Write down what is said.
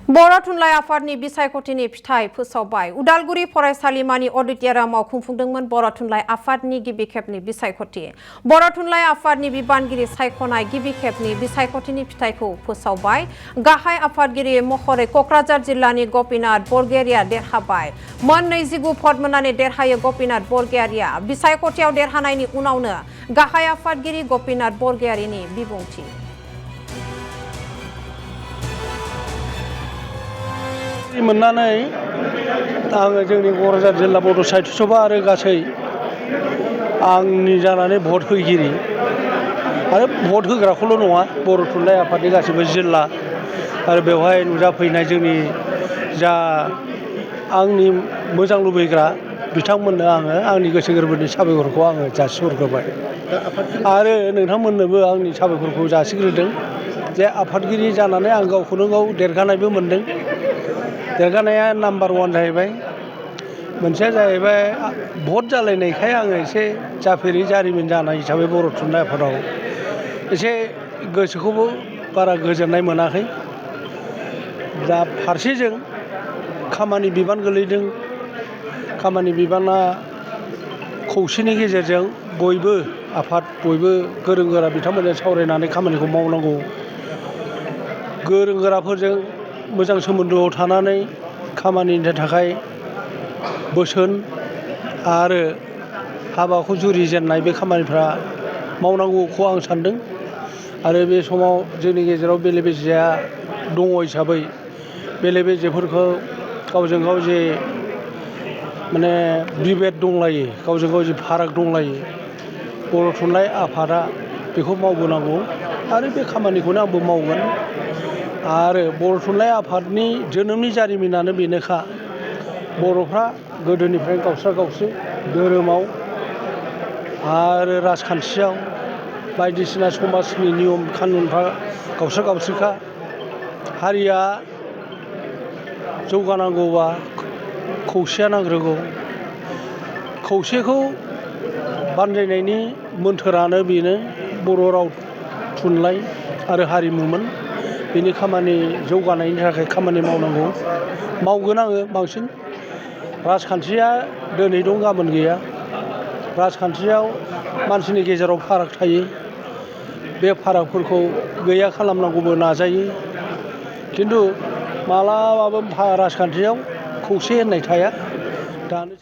बर' थुनलाइ आफादनि बिसायख'थिनि फिथाइ फोसावबाय। उदालगुरि फरायसालिमानि अडिट'रियामाव खुंफुंदोंमोन बर' थुनलाइ आफादनि गिबि खेबनि बिसायख'थि। बर' थुनलाइ आफादनि बिबानगिरि सायख'नाय गिबि खेबनि बिसायख'थिनि फिथाइखौ फोसावबाय। गाहाय आफादगिरि महरै क'क्राझार जिल्लानि गपिनाथ बरगयारिया देरहाबाय। मोन 29 भट मोननानै देरहायो गपिनाथ बरगयारिया। बिसायख'थियाव देरहानायनि उनावनो गाहाय आफादगिरि गपिनाथ बरगयारिनि बिबुंथि। मोननानै आङो जोंनि क'क्राझार जिल्ला बड' साहित्य सभा आरो गासै आंनि जानानै भट होगिरि आरो भट होग्राखौल' नङा बर' थुनलाइ आफादनि गासैबो जिल्ला आरो बेवहाय नुजाफैनाय जोंनि जा आंनि मोजां लुबैग्रा बिथांमोननो आङो आंनि गोसो गोरबोनि साबायखरखौ आङो जासिहरग्रोबाय आरो नोंथांमोननोबो आंनि साबायखरखौ जासिग्रोदों जे आफादगिरि जानानै आं गावखौनो गाव देरगानायबो मोनदों। देरगानाया नाम्बार 1 जाहैबाय। मोनसेया जाहैबाय भट जालायनायखाय आङो एसे जाफेरै जारिमिन जानाय हिसाबै बर' थुनलाइ आफादाव एसे गोसोखौबो बारा गोजोननाय मोनाखै। दा फारसेजों खामानि बिबान गोलैदों। खामानि बिबाना खौसेनि गेजेरजों बयबो आफाद बयबो गोरों गोरा बिथांमोनजों सावरायनानै खामानिखौ मावनांगौ। गोरों गोराफोरजों मोजां सोमोन्दोआव थानानै खामानिनि थाखाय बोसोन आरो हाबाखौ जुरिजेननाय बे खामानिफ्रा मावनांगौखौ आं सानदों आरो बे समाव जोंनि गेजेराव बेले बेजेया दङ हिसाबै बेले बेजेफोरखौ गावजों गाव जे माने बिबेद दंलायो गावजों गाव जे फाराग दंलायो बर' थुनलाइ आफादा बेखौ मावबोनांगौ आरो बे खामानिखौनो आंबो मावगोन। आरो बर' थुनलाइ आफादनि जोनोमनि जारिमिनानो बेनोखा बर'फ्रा गोदोनिफ्रायनो गावस्रा गावस्रि धोरोमाव आरो राजखान्थियाव बायदिसिना समाजनि नियम खानुनफ्रा गावस्रा गावस्रिखा। हारिया जौगानांगौबा खौसेया नांग्रोगौ। खौसेखौ बानजायनायनि मोन्थोरानो बेनो बर' राव थुनलाइ आरो हारिमुमोन। बेनि खामानि जौगानायनि थाखाय खामानि मावनांगौ मावगोन आङो बांसिन। राजखान्थिया दिनै दं गाबोन गैया। राजखान्थियाव मानसिनि गेजेराव फाराग थायो। बे फारागफोरखौ गैया खालामनांगौबो नाजायो खिन्थु मालाबाबो राजखान्थियाव खौसे होननाय थाया। दानो